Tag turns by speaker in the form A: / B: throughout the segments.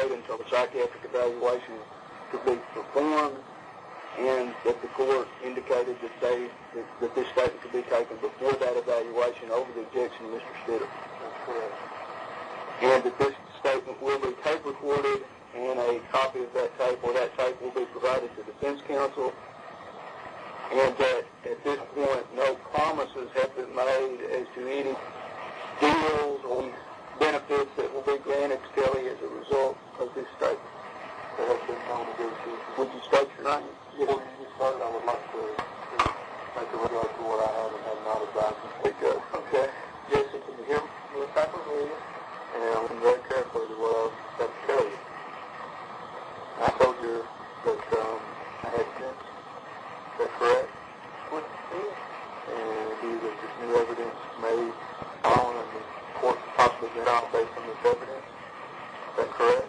A: wait until the psychiatric evaluation could be performed, and that the court indicated that this statement could be taken before that evaluation over the objection of Mr. Stidham.
B: That's correct.
A: And that this statement will be tape recorded, and a copy of that tape or that tape will be provided to defense counsel, and that at this point no promises have been made as to any deals or benefits that will be granted to Kelly as a result of this statement.
B: There has been no negotiation.
A: Would you state your name?
B: Before you start, I would like to make a regard to what I have and have not advised you.
A: Speak up. Okay. Jessie, can you hear me?
B: Yes, I can hear you. And I listened very carefully to what I was about to tell you. I told you that I had sense. Is that correct?
A: What is?
B: And that this new evidence made on and the court possibly get out based on this evidence. Is that correct?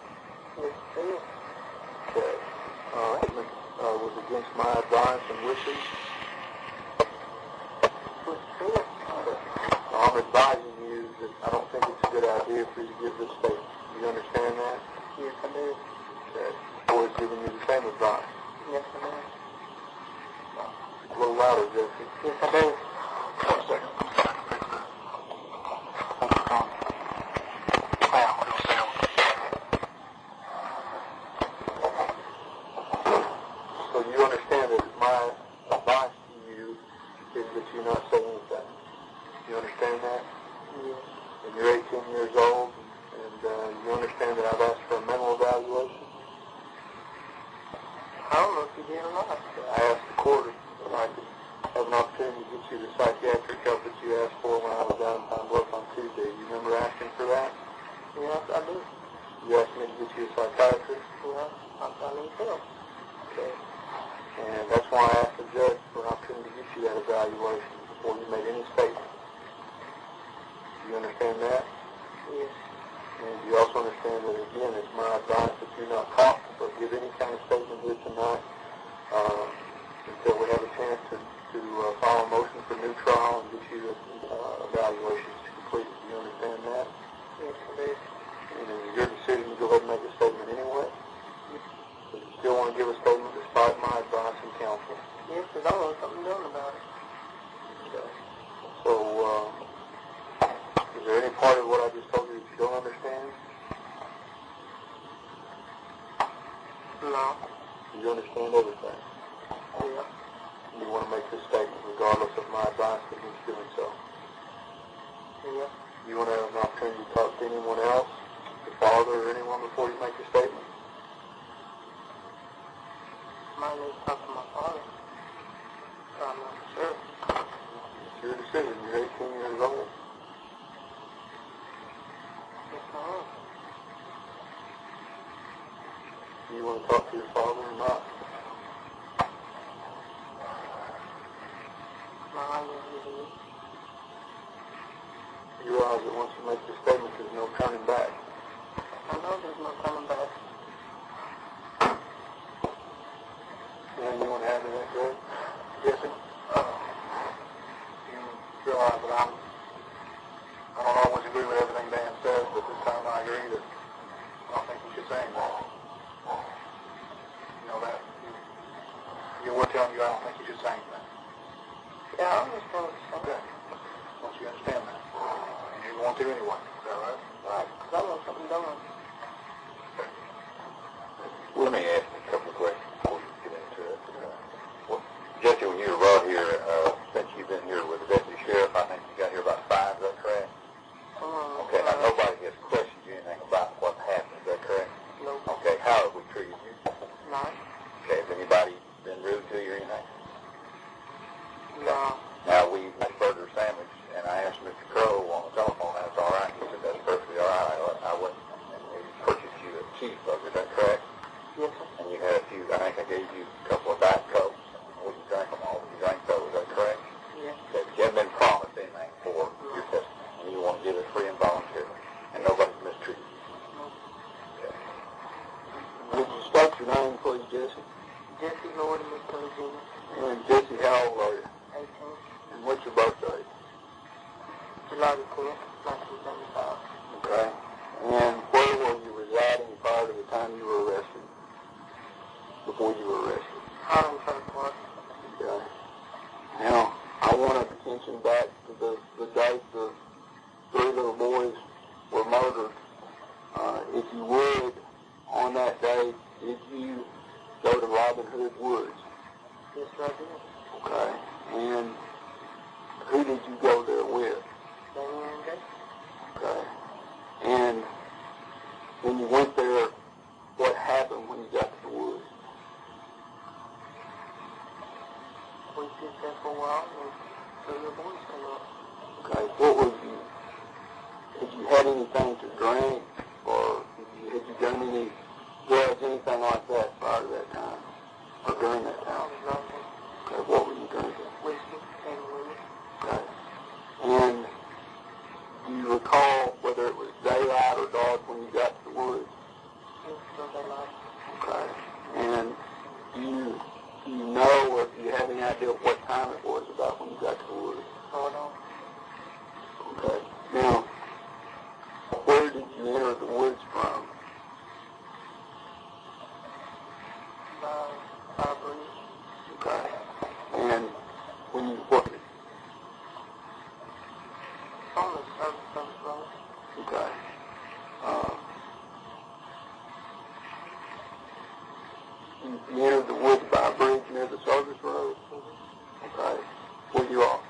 A: Yes, it is.
B: Okay. Statement was against my advice and wishes.
A: What is?
B: I'm advising you that I don't think it's a good idea for you to give this statement. You understand that?
A: Yes, I do.
B: Okay. I was giving you the same advice.
A: Yes, I do.
B: A little louder, Jessie.
A: Yes, I do.
B: One second. So you understand that my advice to you is that you not say anything. You understand that?
A: Yes.
B: And you're 18 years old, and you understand that I've asked for a mental evaluation?
A: I don't know if you did or not.
B: I asked the court if I could have an opportunity to get you the psychiatric help that you asked for when I was out in Pine Bluff on Tuesday. You remember asking for that?
A: Yes, I do.
B: You asked me to get you a psychiatrist?
A: Yes, I need help.
B: Okay. And that's why I asked the judge for an opportunity to get you that evaluation before you made any statement. You understand that?
A: Yes.
B: And you also understand that, again, it's my advice that you not talk or give any kind of statement here tonight until we have a chance to file a motion for new trial and get you the evaluations completed. Do you understand that?
A: Yes, I do.
B: And it is your decision to go ahead and make a statement anyway. So you still want to give a statement despite my advice and counsel?
A: Yes, because I want something done about it.
B: Okay. So, is there any part of what I just told you that you don't understand?
A: No.
B: You understand everything?
A: Yeah.
B: You want to make this statement regardless of my advice against doing so?
A: Yeah.
B: You want to have an opportunity to talk to anyone else, your father or anyone, before you make your statement?
A: Might need to talk to my father. I'm not sure.
B: It's your decision. You're 18 years old.
A: Yes, I am.
B: Do you want to talk to your father or not?
A: No, I wouldn't.
B: You realize that once you make your statement, there's no turning back.
A: I know there's no coming back.
B: And you want to add to that, Greg?
A: Yes, sir.
B: You realize that I don't always agree with everything Dan says, but this time I agree that I don't think you should say anything. You know that? We're telling you I don't think you should say anything.
A: Yeah, I understand what you're saying.
B: Okay. Once you understand that. And you want to anyway. Is that right?
A: Right, because I want something done.
C: Let me ask you a couple of questions before you get into it. Jesse, when you were brought here, since you've been here with the deputy sheriff, I think you got here about 5, is that correct? Okay, now nobody has questioned you anything about what happened, is that correct?
A: No.
C: Okay, how have we treated you?
A: Nice.
C: Okay, has anybody been rude to you or anything?
A: No.
C: Now, we made a burger sandwich, and I asked Mr. Crow on the telephone, that's all right. He said, that's perfectly all right. I went and purchased you a cheeseburger, is that correct?
A: Yes, sir.
C: And you had a few, I think I gave you a couple of Diet Cokes. Would you drink them all? Would you drink those, is that correct?
A: Yes.
C: Okay, but you haven't been promised anything for your testimony, and you want to give it free and voluntarily, and nobody's mistreated you.
A: No.
C: Okay.
A: Would you state your name, please, Jessie? Jessie Lloyd Misskelley, Jr.
B: And Jesse, how old are you?
A: 18.
B: And what's your birthday?
A: July the 10th, 1975.
B: Okay. And where were you residing prior to the
A: before you were arrested?
B: Highland Trailer Park.
A: Okay. Now, I want to attention back to the date the 3 little boys were murdered. If you would, on that day, did you go to Robin Hood Woods?
B: Yes, I did.
A: Okay. And who did you go there with?
B: Daniel and Jason.
A: Okay. And when you went there, what happened when you got to the woods?
B: We sit there for a while, and the little boys come up.
A: Okay. What was you? Had you had anything to drink, or had you done any drugs, anything like that prior to that time, or during that
B: I
A: time?
B: was drinking
A: Okay. What were you drinking?
B: whiskey and women.
A: Okay. And do you recall whether it was daylight or dark when you got to the woods?
B: Yes, so they like.
A: Okay. And do you know, or do you have any idea of what time it was about when you got to the woods?
B: Hold on.
A: Okay. Now, where did you enter the woods from?
B: By a bridge.
A: Okay. And when you what?
B: On the service road.
A: Okay. You entered the woods by a bridge near the service road? Okay. Were you all,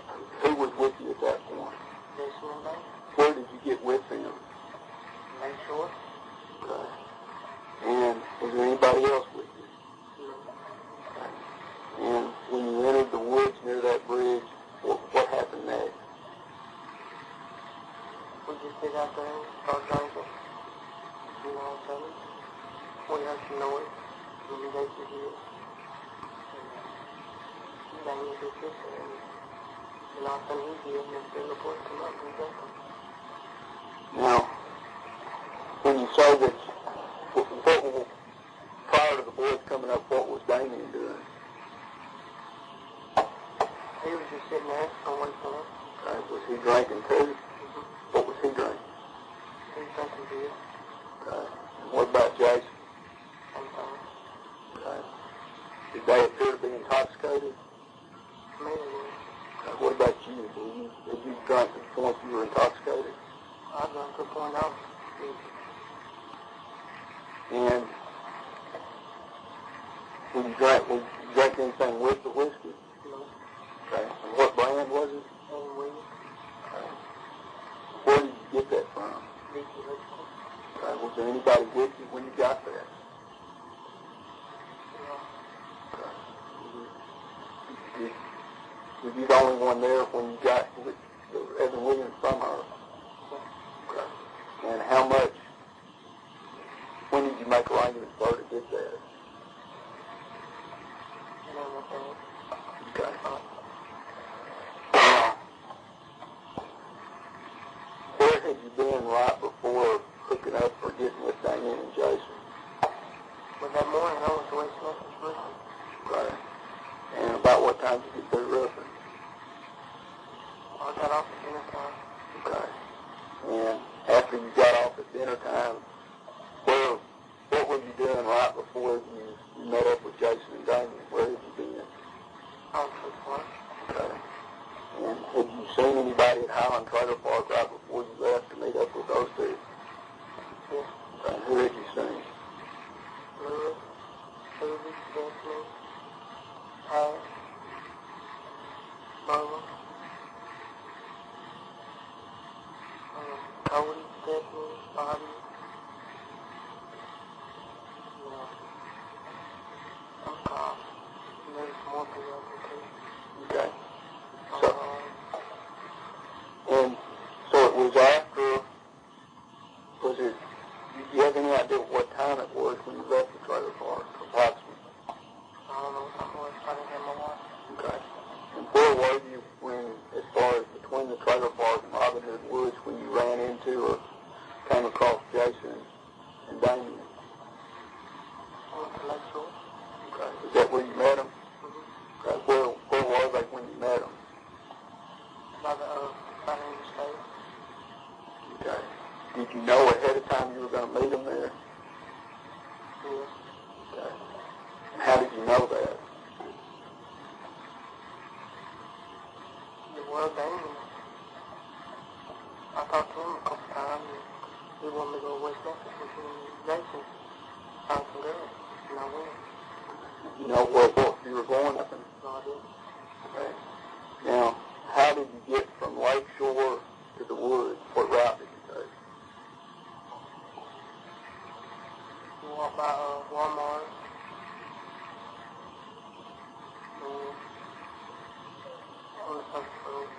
A: who was with you at that point?
B: Jason and Daniel.
A: Where did you get with them?
B: Make sure.
A: Okay. And was there anybody else with you?
B: No.
A: Okay. And when you entered the woods near that bridge, what happened next?
B: We just sit out there and start drinking. You know what I'm saying? We heard some noise. We go to here. And Daniel just sits there. And all of a sudden he did, and then the little boys come up and drink them.
A: Now, when you say that, prior to the boys coming up, what was Damien doing?
B: He was just sitting there and waiting for them.
A: Okay. Was he drinking too? What was he drinking?
B: He was drinking beer.
A: Okay. And what about Jason?
B: Sometimes.
A: Okay. Did they appear to be intoxicated?
B: Maybe he was.
A: Okay. What about you? Did you drink to the point you were intoxicated?
B: I drank to the point I was sleepy.
A: And when you drank anything with the whiskey?
B: No.
A: Okay. And what brand was it?
B: And we,
A: Okay. Where did you get that from?
B: Vicky Whiskey.
A: Okay. Was there anybody with you when you got there?
B: No.
A: Okay. Were you the only one there when you got with Evan Williams from her? Okay. And how much, when did you make arrangements for her to get there?
B: Never thought.
A: Okay. Now, where had you been right before hooking up or getting with Damien and Jason?
B: But that morning I was away smoking whiskey.
A: Okay. And about what time did you get through roofing?
B: I got off at dinner time.
A: Okay. And after you got off at dinner time, what were you doing right before you met up with Jason and Damien? Where had you been?
B: I was at work.
A: Okay. And had you seen anybody at Highland Trailer Park right before you left to meet up with those two?
B: Yes.
A: Okay. Who had you seen?
B: Lewis, Susie, Jessie, Ash, Mama, Cody, Stephanie, Bobby. Some cops. And there's more people out there too.
A: Okay. And so it was after, do you have any idea what time it was when you left the trailer park, approximately?
B: I don't know what was. I didn't have my watch.
A: Okay. And where were you when, as far as between the trailer park and Robin Hood Woods, when you ran into or came across Jason and Damien?
B: I went to Lakeshore.
A: Okay. Is that where you met them? Okay. Where were they when you met them?
B: By the state.
A: Okay. Did you know ahead of time you were going to meet them there?
B: Yes.
A: Okay. And how did
B: No, when?
A: You know where you were going up?
B: No, I didn't.
A: Okay. Now, how did you get from Lakeshore to the woods? What route did you take?
B: You walk by Walmart. On the first road.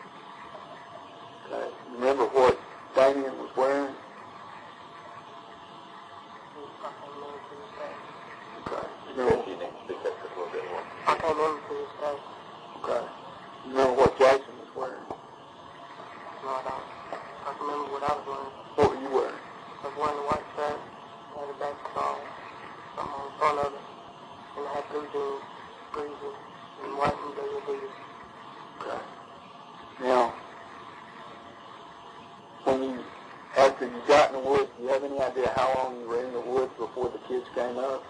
A: Okay. You remember what Damien was wearing?
B: I can't remember to this day.
A: Okay.
C: You need to speak up just a little bit more.
B: I can't remember to this day.
A: Okay. You remember what Jason was wearing?
B: No, I don't. I can remember what I was wearing.
A: What were you wearing?
B: I was wearing a white shirt, had a basketball, something on the front of it, and I had blue jeans, greasy, and white and blue Adidas.
A: Okay. Now, after you got in the woods, do you have any idea how long you were in the woods before the kids came up?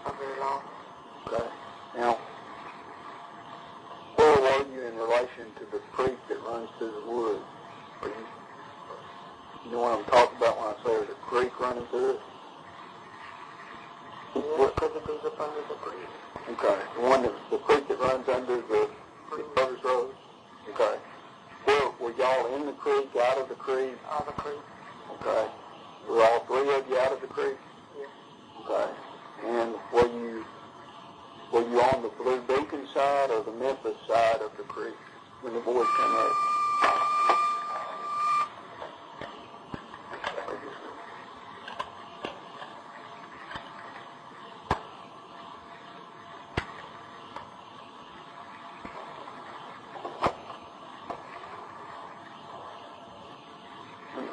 B: Not very long.
A: Okay. Now, where were you in relation to the creek that runs through the woods? You know what I'm talking about when I say there's a creek running through it?
B: Yeah, because it goes up under the creek.
A: Okay. The creek that runs under the Brothers Road? Okay. Were y'all in the creek, out of the creek?
B: Out of the creek.
A: Okay. Were all three of you out of the creek?
B: Yeah.
A: Okay. And were you on the Blue Beacon side or the Memphis side of the creek when the boys came up?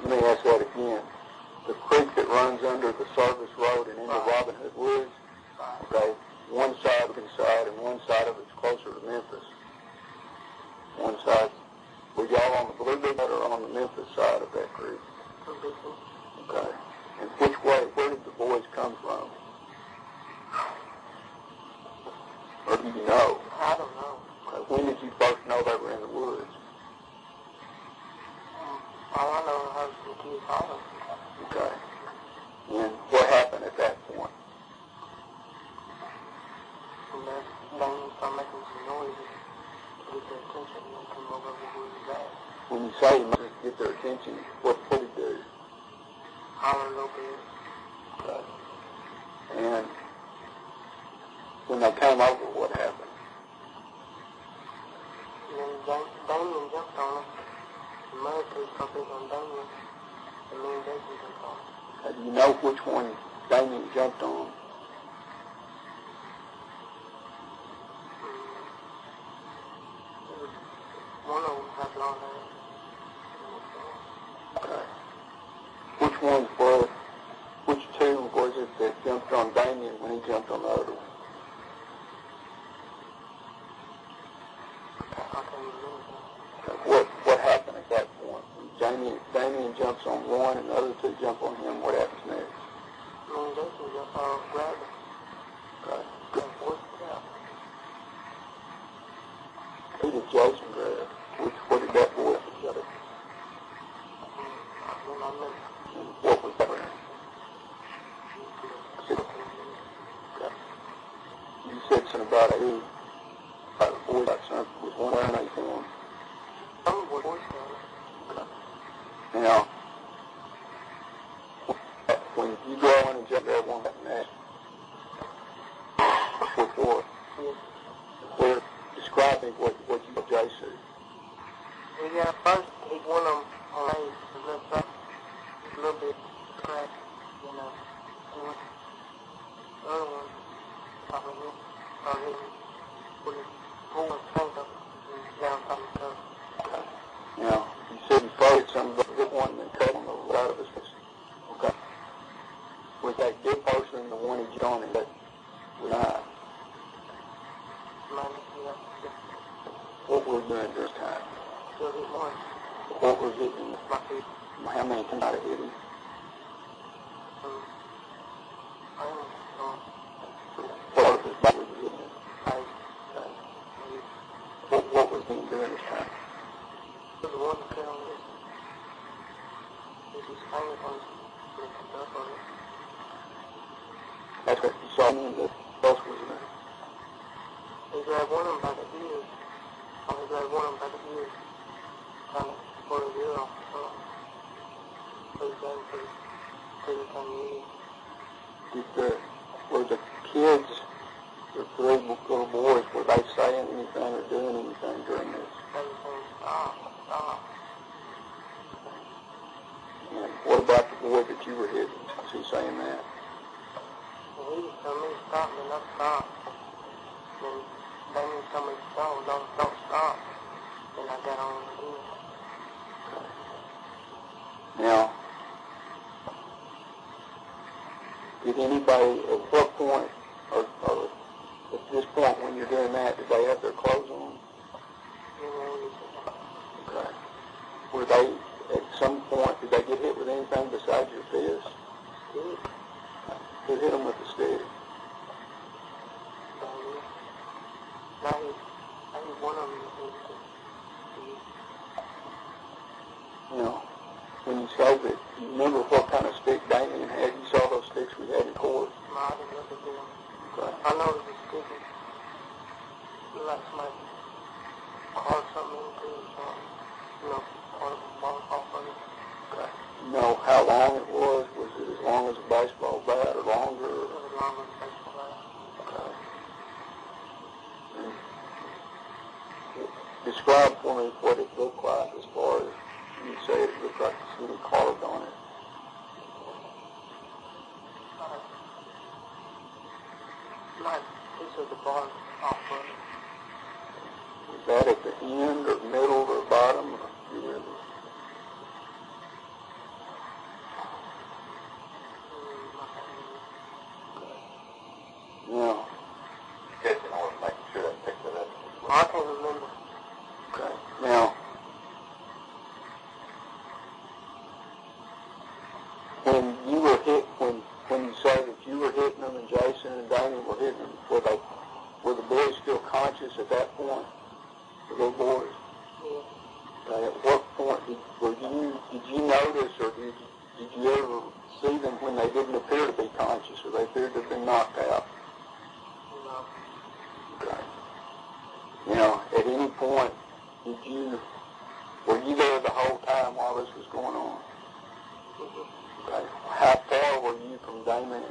A: Let me ask that again. The creek that runs under the Service Road and into Robin Hood Woods, okay, one side and one side of it's closer to Memphis. One side. Were y'all on the Blue Beacon or on the Memphis side of that creek?
B: Blue Beacon.
A: Okay. And which way, where did the boys come from? Or do you know?
B: I don't know.
A: Okay. When did you first know they were in the woods?
B: All I know is I heard some kids hollering.
A: Okay. And what happened at that point?
B: And then Damien started making some noises to get their attention and they come over where he was at.
A: When you say you must get their attention, what did he do?
B: Holler a little bit.
A: Okay. And when they came over, what happened?
B: And then Damien jumped on him. The military focused on Damien. And me and Jason jumped on him.
A: Do you know which one Damien jumped on?
B: One of them had long hair.
A: Okay. Which two was it that jumped on Damien when he jumped on the other one?
B: I can't remember that.
A: Okay. What happened at that point? When Damien jumps on one and the other two jump on him, what happens next?
B: Me and Jason jumped on him, grabbed him.
A: Okay.
B: And forced it out.
A: Who did Jason grab? What did that boy get? What was that? Okay. You said something about a boy got something with one arm on him.
B: Some boys got
A: Okay. Now, when you go in and jump that one next, before, we're describing what you Jay said.
B: We got first hit one of them on the left side, a little bit cracked, you know. And the other one, probably hit, with his whole tank up and down top of the cup.
A: Okay. Now, you said you followed some of the hit one and then cut him out of his face. Okay. Was that good person the one he jumped on and that was not? What were you doing this time?
B: Still hit one.
A: What was it?
B: My feet.
A: How many times did it hit him?
B: I don't know.
A: What was his body was hitting him?
B: Face.
A: Okay. What was he doing this time?
B: The one that fell on this. This is hanging on his up on it.
A: That's Okay. You saw me that else was in there?
B: He grabbed one of them by the ears. He grabbed one of them by the ears. Trying to pull his ear off. So he grabbed him till he came in.
A: Were the kids, the three little boys, were they saying anything or doing anything during this?
B: They were saying, stop.
A: And what about the boy that you were hitting? Was he saying that?
B: Well, he was telling me to stop, and I stopped. And then he told me, don't stop. And I got on again.
A: Now, did anybody, at what point, or at this point when you're doing that, did they have their clothes on? Okay. Were they, at some point, did they get hit with anything besides your fist?
B: Stick.
A: Who hit them with the stick?
B: I hit one of them.
A: You know, when you say that, you remember what kind of stick Damien had? You saw those sticks we had in court?
B: No, I didn't look at them.
A: Okay.
B: I know it was a stick. Like somebody carved something into it or something. You know, part of the ball off of it.
A: Okay. You know how long it was? Was it as long as a baseball bat or longer?
B: It was longer than a baseball bat.
A: Okay. Describe for me what it looked like as far as you say it looked like the city carved on it.
B: Like, piece of the bar off of it.
A: Was that at the end or middle or bottom? Or do you remember? Now,
C: Guessing I was making sure I picked it up.
B: I can't remember.
A: okay. Now, when you were hit, when you say that you were hitting them and Jason and Damien were hitting them, were the boys still conscious at that point? The little boys?
B: Yeah.
A: Okay. At what point did you notice or did you ever see them when they didn't appear to be conscious or they appeared to have been knocked out?
B: No.
A: Okay. Now, at any point, were you there the whole time while this was going on? Okay. How far were you from Damien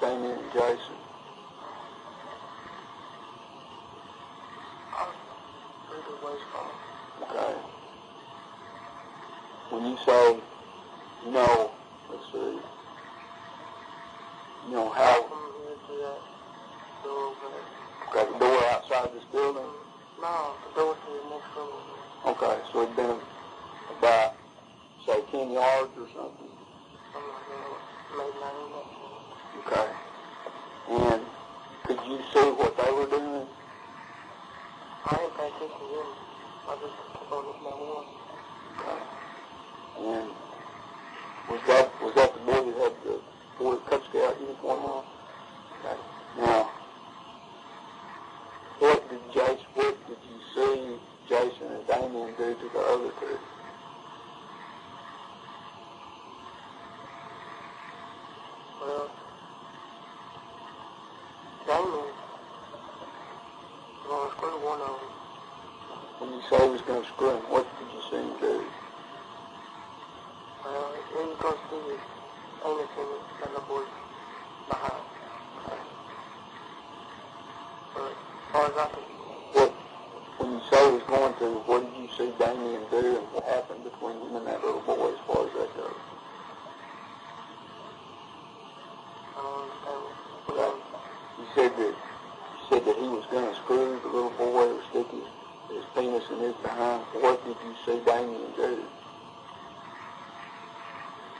A: and Jason?
B: I was pretty ways from it.
A: Okay. When you say no, let's see, you know how,
B: From here to that door over there.
A: okay, the door outside this building?
B: No, the door to the next room.
A: Okay, so it'd been about, say, 10 yards or something?
B: Something like that. Maybe not even that.
A: Okay. And could you see what they were doing?
B: I didn't pay attention to them. I just kept on looking at one.
A: Okay. And was that the boy that had the Boy Cub Scout uniform on? Okay. Now, what did you see Jason and Damien do to the other two?
B: Well, Damien was going to screw one of them.
A: When you say he was going to screw him, what did you see him do?
B: Well, he was going to see his anus in it, and the boy behind. But as far as I could,
A: When you say he was going to, what did you see Damien do and what happened between him and that little boy as far as that goes?
B: I don't understand.
A: Okay. You said that he was going to screw the little boy or stick his penis in his behind. What did you see Damien do?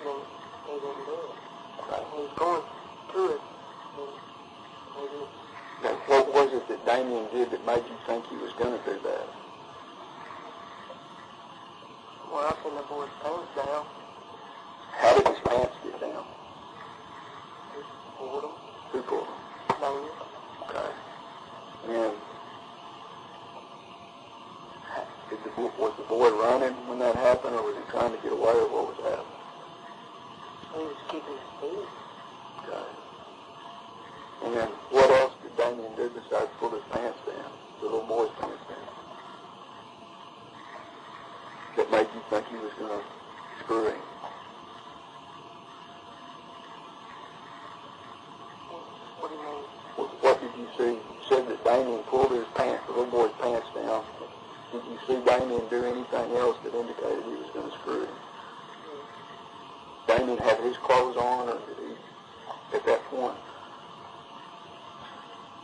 B: He didn't do it.
A: Okay.
B: He was going to it. And he didn't.
A: Now, what was it that Damien did that made you think he was going to do that?
B: Well, I seen the boy's pants down.
A: How did his pants get down?
B: He pulled them.
A: Who pulled him?
B: Damien.
A: Okay. And was the boy running when that happened, or was he trying to get away, or what was happening?
B: He was keeping his feet.
A: Okay. And what else did Damien do besides pull his pants down, the little boy's pants down, that made you think he was going to screw him?
B: What do you mean?
A: What did you see? You said that Damien pulled his pants, the little boy's pants down. Did you see Damien do anything else that indicated he was going to screw him? Damien had his clothes on, or did he, at that point?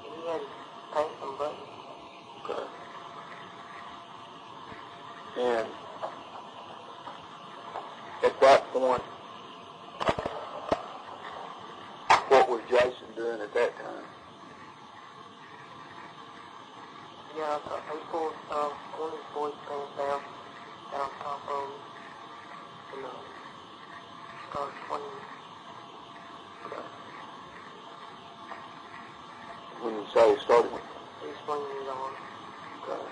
B: He had his pants unbuttoned.
A: Okay. And at that point, what was Jason doing at that time?
B: Yeah, he pulled one of his boys' pants down on top of him, and started swinging.
A: Okay. When you say he started,
B: He was swinging his arm.
A: okay,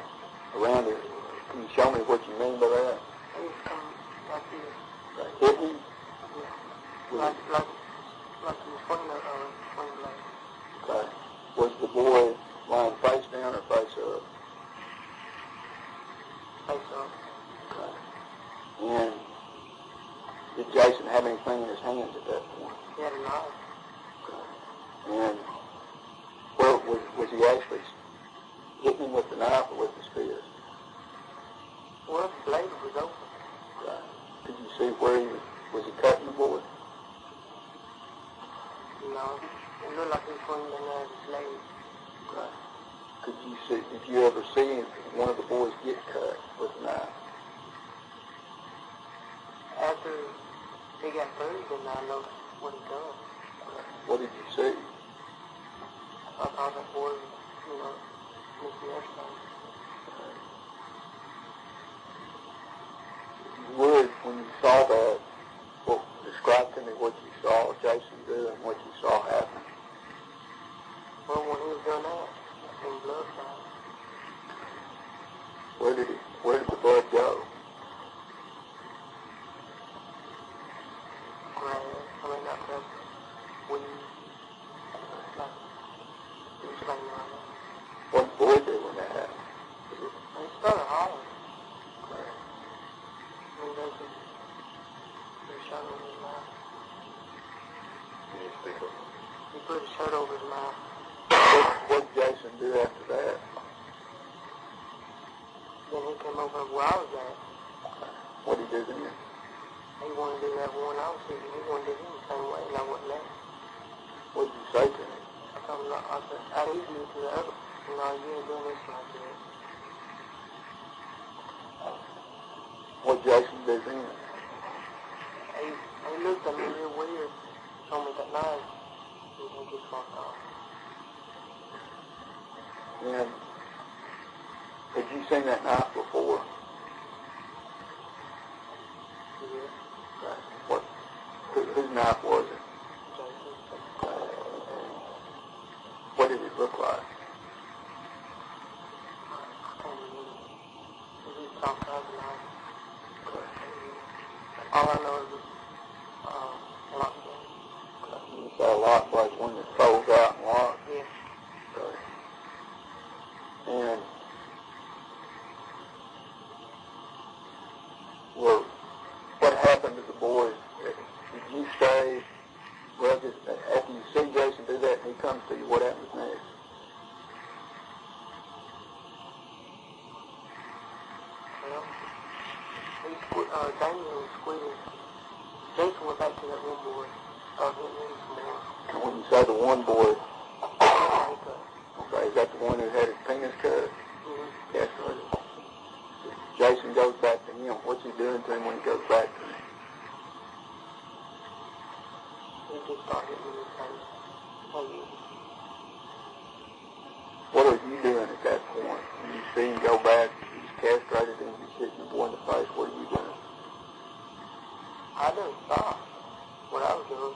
A: around it, can you show me what you mean by that?
B: He was coming like this.
A: Hit him?
B: Yeah. Like he was swinging a swing blade.
A: Okay. Was the boy lying face down or face up?
B: Face up.
A: Okay. And did Jason have anything in his hands at that point?
B: He had a knife.
A: Okay. And where was he actually hitting him with the knife or with his fist?
B: Well, the blade was open.
A: Okay. Did you see where he was he cutting the boy?
B: No, it looked like he was swinging in there with his leg.
A: Okay. Did you ever see one of the boys get cut with a knife?
B: After he got bruised, and I noticed what he done.
A: Okay. What did you see?
B: I thought that boy was, missing everything.
A: If you would, when you saw that, describe to me what you saw Jason do and what you saw happen.
B: Well, when he was doing that, I seen blood fly.
A: Where did the blood go?
B: Grass, not grass, weed, like, he was laying around there.
A: What did the boy do when that happened?
B: He started hollering.
A: Okay.
B: And they shot over his mouth.
C: Can you speak up?
B: He put his shirt over his mouth.
A: What did Jason do after that?
B: Then he came over where I was at.
A: What did he do then?
B: He wanted to do that one I was shooting. He wanted to do him the same way, and I wouldn't let him.
A: What did you say to him?
B: I told him, I said, I'd eat you to the other. You ain't doing this like that.
A: What did Jason do then?
B: He looked at me real weird, told me that knife, and he just walked off.
A: And had you seen that knife before?
B: Yeah.
A: Okay. Whose knife was it?
B: Jason.
A: Okay. What did it look like?
B: I can't remember. He just talked about the knife.
A: Okay.
B: All I know is it's lock blade.
A: Okay. You say a lock blade, one that folds out and locks?
B: Yeah.
A: Okay. And what happened to the boys? Did you stay? Well, just after you see Jason do that and he comes to you, what happens next?
B: Well, Damien was squealing. Jason went back to that one boy, started hitting him some more.
A: And when you say the one boy,
B: Haircut.
A: okay, is that the one who had his penis cut?
B: Mm-hmm.
A: Yes, sir. Jason goes back to him. What's he doing to him when he goes back to him?
B: He just started hitting him in the face.
A: What are you doing at that point? When you see him go back, he's castrated and he's hitting the boy in the face, what are you doing?
B: I didn't stop what I was doing.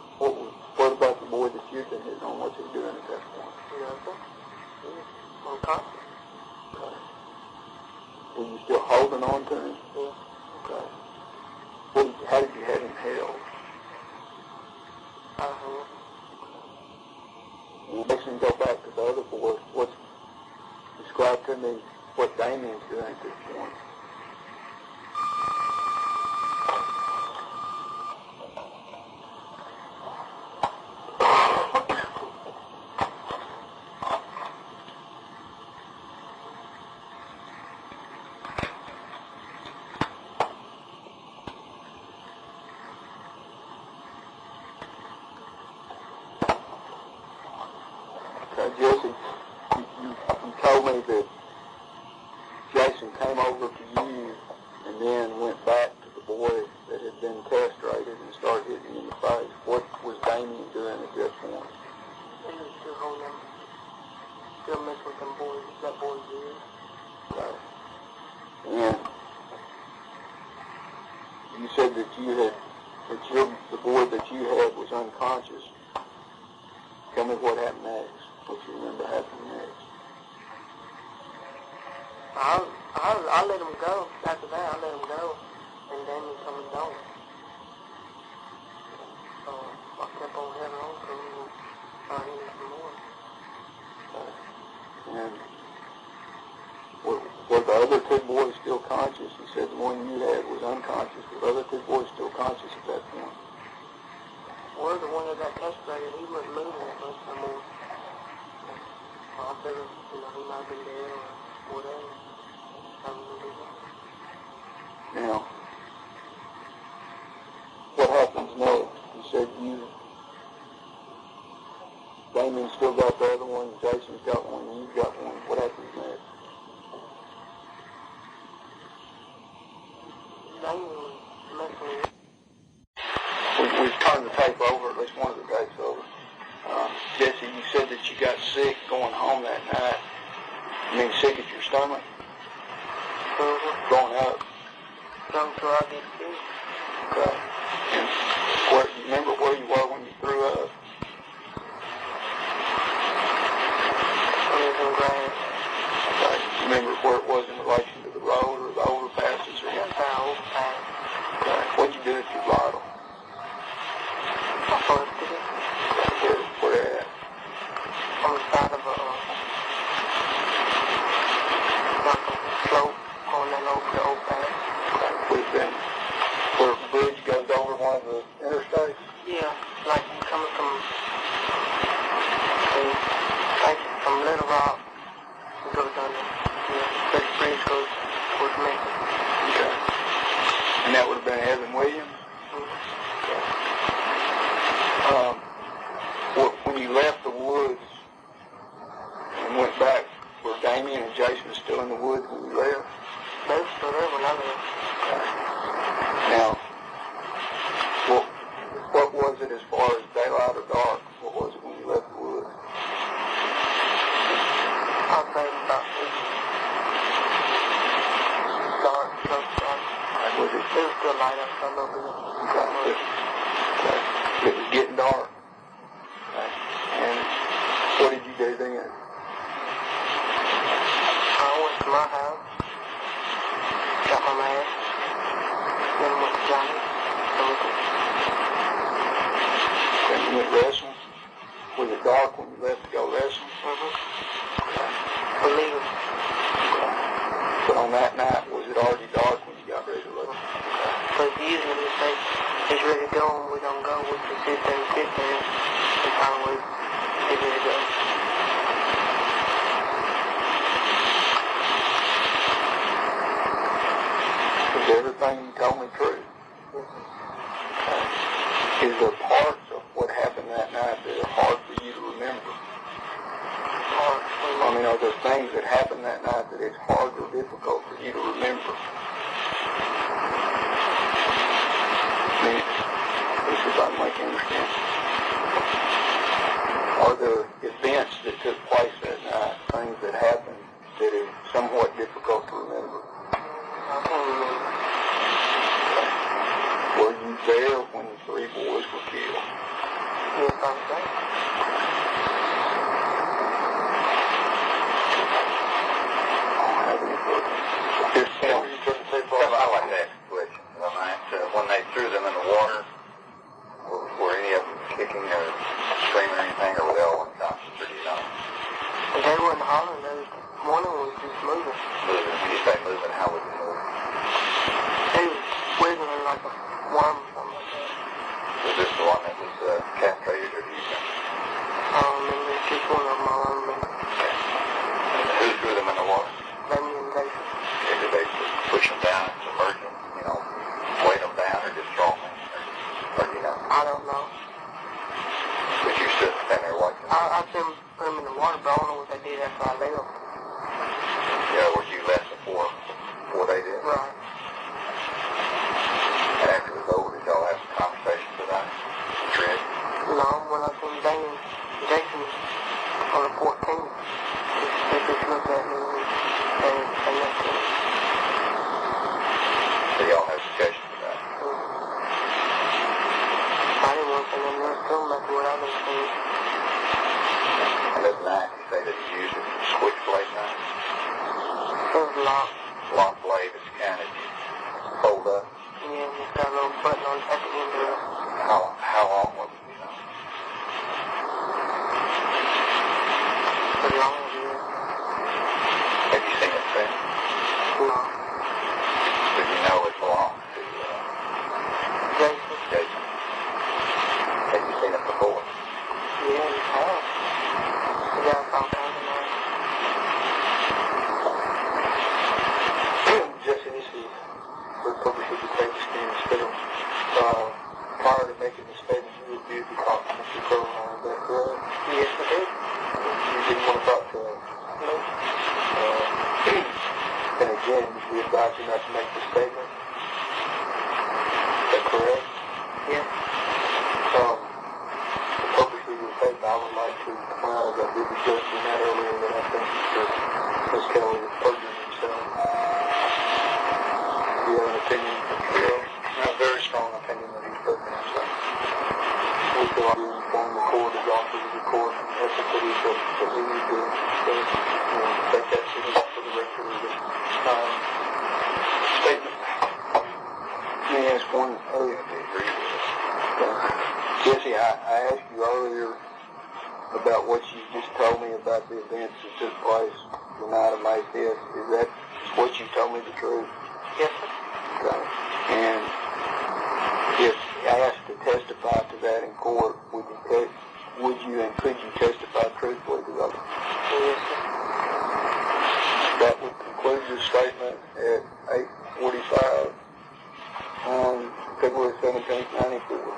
A: What about the boy that you've been hitting on? What's he doing at that point?
B: Nothing. He was unconscious.
A: Okay. Were you still holding on to him?
B: Yeah.
A: Okay. How did you have him held?
B: I don't know.
A: Jason
B: to me what Damien's doing at this point. Jessie, you told me that Jason came over to you and then went back to the boy that had been castrated and started hitting him in the face. What was Damien doing at that point?
A: He was still holding him, still messing with them boys, that boy's ears.
B: Okay. And you said that the boy that you had was unconscious. Tell me what happened next. What you remember happening next?
A: I let him go. After that, I let him go, and then he told me don't. So I kept on having on to him and started hitting some more.
B: And were the other two boys still conscious? You said the one you had was unconscious. Were the other two boys still conscious at that point?
A: Well, the one that got castrated, he wasn't moving that much no more. I figured, he might have been dead or whatever.
B: Now, what happens next? You said Damien still got the other one, Jason's got one, and you've got one. What happens next?
A: Damien was messing with it.
B: We've turned the tape over, at least one of the tapes over. Jessie, you said that you got sick going home that night. You mean sick at your stomach? Going up?
A: Something so I get sick.
B: Okay. And you remember where you were when you threw up?
A: I was in grass.
B: Okay. You remember where it was in relation to the road or the overpasses or anything?
A: That's our overpass.
B: Okay. What'd you do with your bottle?
A: I busted it.
B: Where at?
A: On the side of like a slope going that over the overpass.
B: We've been where the bridge goes over one of the interstates?
A: Yeah, like coming from Little Rock, it goes under. Yeah, the bridge goes towards Memphis.
B: Okay. And that would have been Evan Williams? When you left the woods and went back, were Damien and Jason still in the woods when you left?
A: They were still there when I left.
B: Okay. Now, what was it as far as daylight or dark? What was it when you left the woods?
A: I'll say about dark, close to dark.
B: Was it?
A: It was still light outside a little bit.
B: Okay. It was getting dark. Okay. And what did you do then?
A: I went to my house, got my mask, then went to Johnny,
B: And you went wrestling? Was it dark when you left to go wrestling?
A: Okay. Believe it.
B: Okay. But on that night, was it already dark when you got ready to leave?
A: Because usually if they is ready to go and we don't go, we can sit there and sit there and always get ready to go.
B: Is everything you told me true? Is there parts of what happened that night that are hard for you to remember? I mean, are there things that happened that night that it's hard or difficult for you to remember? I mean, let's see if I can make you understand. Are there events that took place that night, things that happened that are somewhat difficult to remember?
A: I can't remember.
B: Were you there when the three boys were killed?
A: Yes, I was there.
C: I like that question. When they threw them in the water, were any of them kicking or screaming or anything, or were they all unconscious, or do you know?
A: They wasn't hollering, they was One of them was just moving.
C: Moving. When you say moving, how was it moving?
A: He was wiggling like a worm or something like that.
C: Was this the one that was castrated, or do you know?
A: I don't remember. It's just one of them. I don't remember.
C: Okay. And who threw them in the water?
A: Maybe in Jason.
C: Okay, did they push them down, submerge them, you know, weight them down, or just throw them in? Or you know?
A: I don't know.
C: But you stood standing there watching?
A: I put them in the water, but I don't know what they did after I left.
C: Yeah, were you left before they did?
A: Right.
C: And after it was over, did y'all have some conversations about it? Trick?
A: No, when I seen Jason on the 14th, they just looked at me and left me.
C: So y'all have discussions about it?
A: I didn't want to say nothing else to him after what I've been seeing.
C: And this knife, you say that you used it as a switchblade knife?
A: It was locked.
C: Long blade that's kind of fold up.
A: Yeah, it's got a little button on at the end of it.
C: How long was it, you know?
A: Pretty long, yeah.
C: Have you seen it since?
A: No.
C: Did you know it belonged to
A: Jason?
C: Jason? Have you seen it before?
A: Yeah, he has. He got all kinds of money.
B: Jessie, this is for the purpose of the paper stand still. Prior to making the statement, you reviewed the call from Mr. Caroline, is that correct?
A: Yes, I did.
B: You didn't want to talk to us?
A: No.
B: And again, we advise you not to make the statement. Is that correct?
A: Yes.
B: For the purpose of your statement, I would like to point out, as I did discuss in that earlier, that I think Mr. Miskelley has perjured himself. Do you have an opinion? A very strong opinion that he's perjured himself. We feel like we inform the court, as officers of the court, and ethically that we need to take that statement for the record of the statement.
A: Let me ask one other thing.
B: Jessie, I asked you earlier about what you just told me about the events that took place the night of May 5th. Is that what you told me the truth?
A: Yes, sir.
B: Okay. And if asked to testify to that in court, would you and could you testify truthfully to that?
A: Yes, sir.
B: That would conclude your statement at 8:45 on February 17th, 94.